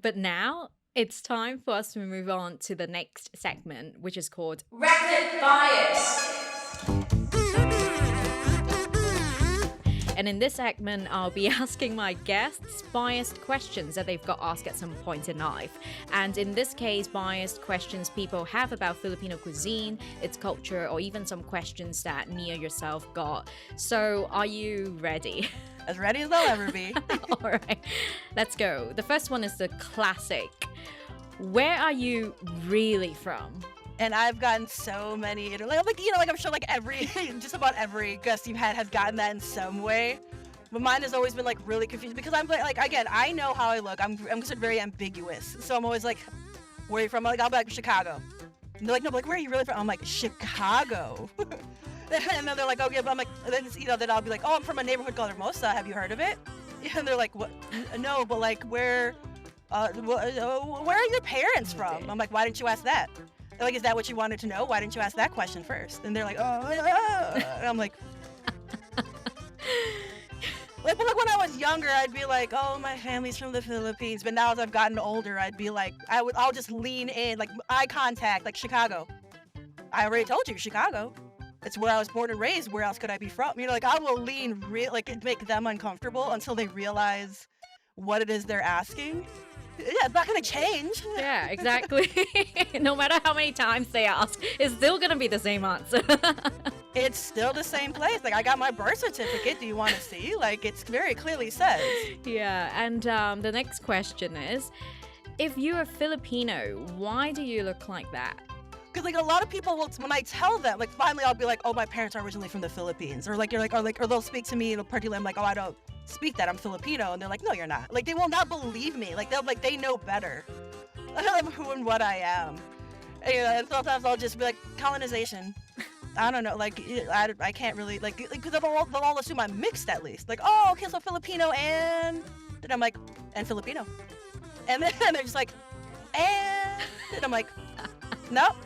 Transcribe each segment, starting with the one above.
But now it's time for us to move on to the next segment, which is called Rapid Bias. And in this segment, I'll be asking my guests biased questions that they've got asked at some point in life. And in this case, biased questions people have about Filipino cuisine, its culture, or even some questions that Nia yourself got. So are you ready? As ready as I'll ever be. All right, let's go. The first one is the classic. Where are you really from? And I've gotten so many, I'm sure just about every guest you've had has gotten that in some way. But mine has always been like really confused because I'm like, again, I know how I look. I'm considered very ambiguous. So I'm always like, where are you from? I'll be like, Chicago. And they're like, no, but like, where are you really from? I'm like, Chicago. And then they're like, okay, but I'm like, then I'll be like, oh, I'm from a neighborhood called Hermosa. Have you heard of it? And they're like, what? No, but like, where are your parents from? I'm like, why didn't you ask that? They're like, is that what you wanted to know? Why didn't you ask that question first? And they're like, and I'm like, but like when I was younger, I'd be like, oh, my family's from the Philippines. But now as I've gotten older, I'd be like, I'll just lean in, like eye contact, like Chicago. I already told you, Chicago. It's where I was born and raised. Where else could I be from? Like I will lean make them uncomfortable until they realize what it is they're asking. Yeah, it's not going to change. Yeah, exactly. No matter how many times they ask, it's still going to be the same answer. It's still the same place. Like, I got my birth certificate. Do you want to see? Like, it's very clearly says. Yeah, and the next question is, if you're a Filipino, why do you look like that? Because, like, a lot of people will, when I tell them, like, finally I'll be like, oh, my parents are originally from the Philippines. Or, like, or they'll speak to me, particularly, I'm like, oh, I don't speak that, I'm Filipino. And they're like, no, you're not. Like, they will not believe me. Like, they know better who and what I am. And sometimes I'll just be like, colonization. I don't know, like, I can't really, like, because they'll all assume I'm mixed at least. Like, oh, okay, so Filipino and I'm like, and Filipino. And then they're just like, and I'm like, nope.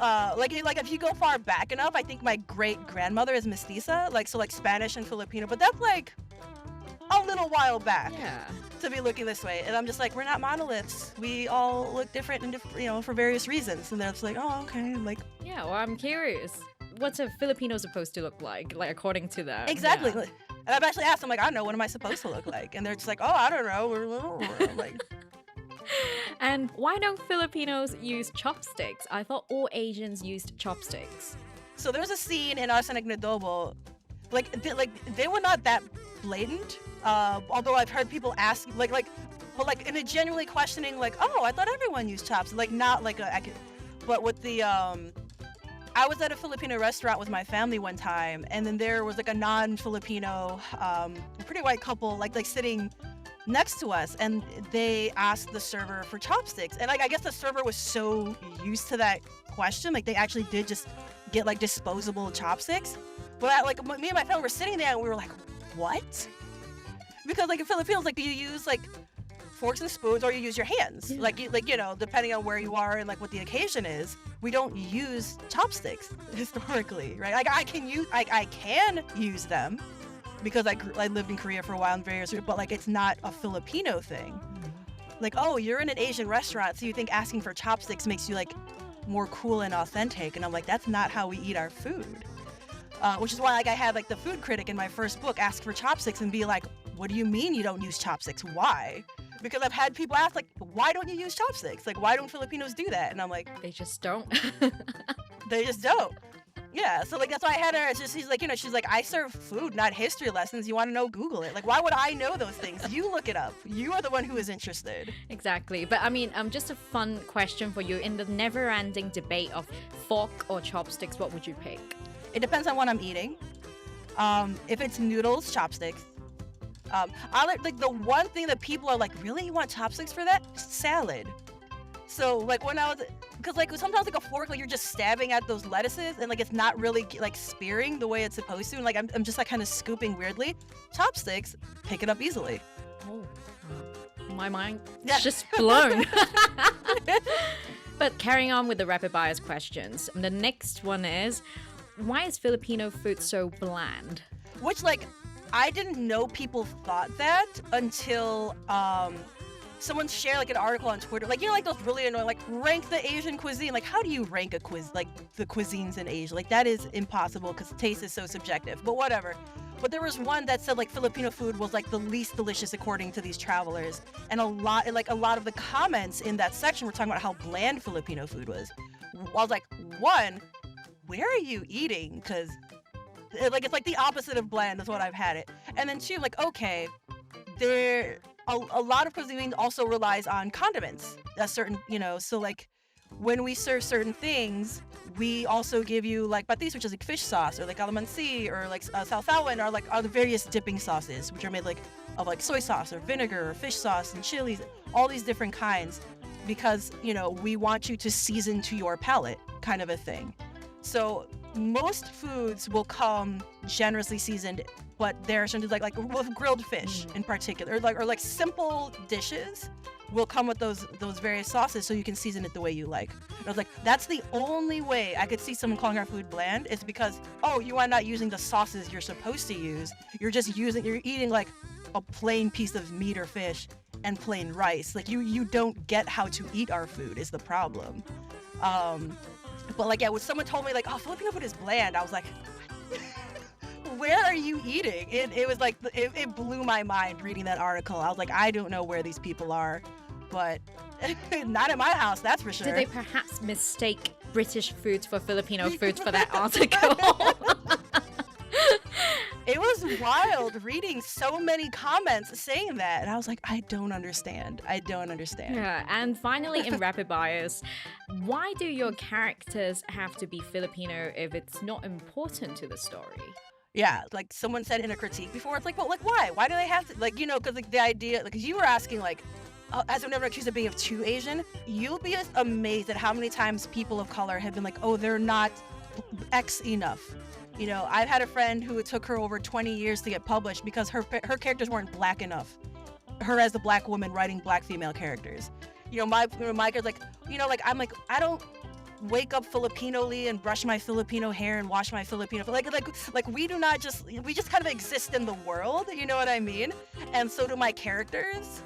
Like if you go far back enough, I think my great-grandmother is mestiza, like, so like Spanish and Filipino, but that's like a little while back to be looking this way. And I'm just like, we're not monoliths. We all look different and for various reasons. And then it's like, oh, okay. Like, yeah, well, I'm curious. What's a Filipino supposed to look like according to them? Exactly. Yeah. And I've actually asked them, like, I don't know, what am I supposed to look like? And they're just like, oh, I don't know. I'm like, and why don't Filipinos use chopsticks? I thought all Asians used chopsticks. So there's a scene in Arsenic Nadobo, they were not that blatant. Although I've heard people ask, but in a genuinely questioning, like, oh, I thought everyone used chopsticks. Like, not like but with the, I was at a Filipino restaurant with my family one time, and then there was like a non-Filipino, pretty white couple, like sitting next to us, and they asked the server for chopsticks. And like, I guess the server was so used to that question, like they actually did just get like disposable chopsticks. But me and my family were sitting there, and we were like, what? Because like in Filipinos, like, do you use like forks and spoons, or you use your hands? Yeah. Like depending on where you are and like what the occasion is, we don't use chopsticks historically, right? Like I can use them because I lived in Korea for a while in various, but like it's not a Filipino thing. Like, oh, you're in an Asian restaurant, so you think asking for chopsticks makes you like more cool and authentic, and I'm like, that's not how we eat our food. Which is why like I had like the food critic in my first book ask for chopsticks and be like, what do you mean you don't use chopsticks? Why? Because I've had people ask, like, why don't you use chopsticks? Like, why don't Filipinos do that? And I'm like, They just don't. they just don't. Yeah, so like that's why I had her. She's like, I serve food, not history lessons. You want to know? Google it. Like, why would I know those things? You look it up. You are the one who is interested. Exactly. But I mean, just a fun question for you. In the never-ending debate of fork or chopsticks, what would you pick? It depends on what I'm eating. If it's noodles, chopsticks. I like the one thing that people are like, really, you want chopsticks for that? Salad. So like when I was, because like sometimes like a fork, like you're just stabbing at those lettuces and like it's not really like spearing the way it's supposed to, and like I'm just like kind of scooping weirdly. Chopsticks, pick it up easily. Oh, my mind is just blown. But carrying on with the rapid bias questions, the next one is, why is Filipino food so bland? Which like I didn't know people thought that until someone shared like an article on Twitter, like, you know, like those really annoying, like, rank the Asian cuisine. Like, how do you rank a like the cuisines in Asia? Like, that is impossible because taste is so subjective, but whatever. But there was one that said like Filipino food was like the least delicious according to these travelers, and a lot of the comments in that section were talking about how bland Filipino food was. I was like, one, where are you eating? Because like it's like the opposite of bland is what I've had it. And then two, like, okay, a lot of cuisine also relies on condiments. A certain, you know, so like when we serve certain things, we also give you like patis, which is like fish sauce, or like calamansi, or like sausawan, or like other various dipping sauces, which are made like of like soy sauce or vinegar or fish sauce and chilies, all these different kinds, because, you know, we want you to season to your palate, kind of a thing. So most foods will come generously seasoned, but there are some like with grilled fish in particular, or like simple dishes will come with those various sauces, so you can season it the way you like. And I was like, that's the only way I could see someone calling our food bland, is because, oh, you are not using the sauces you're supposed to use. You're eating like a plain piece of meat or fish and plain rice. Like you don't get how to eat our food is the problem. But like, yeah, when someone told me like, oh, Filipino food is bland, I was like, where are you eating? It was like, it blew my mind reading that article. I was like, I don't know where these people are, but not in my house, that's for sure. Did they perhaps mistake British foods for Filipino foods for that article? It was wild reading so many comments saying that, and I was like, I don't understand. Yeah, and finally in Rapid Bias, why do your characters have to be Filipino if it's not important to the story? Yeah, like someone said in a critique before, it's like, well, like, why? Why do they have to, like, you know, because like the idea, like, you were asking, like, as I'm never accused of being too Asian, you'll be amazed at how many times people of color have been like, oh, they're not X enough. You know, I've had a friend who it took her over 20 years to get published because her characters weren't black enough. Her as a black woman writing black female characters. You know, my character's like, you know, like, I'm like, I don't wake up Filipino-ly and brush my Filipino hair and wash my Filipino, like we just kind of exist in the world, you know what I mean? And so do my characters,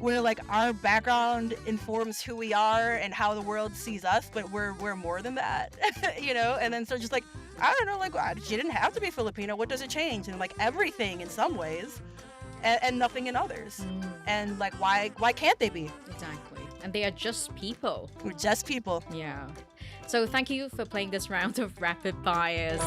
where like our background informs who we are and how the world sees us, but we're more than that. You know? And then so just like, I don't know, like, she didn't have to be Filipino, what does it change? And like everything in some ways and nothing in others. And like, why can't they be? Exactly. And they are just people. We're just people. Yeah. So thank you for playing this round of Rapid Bias.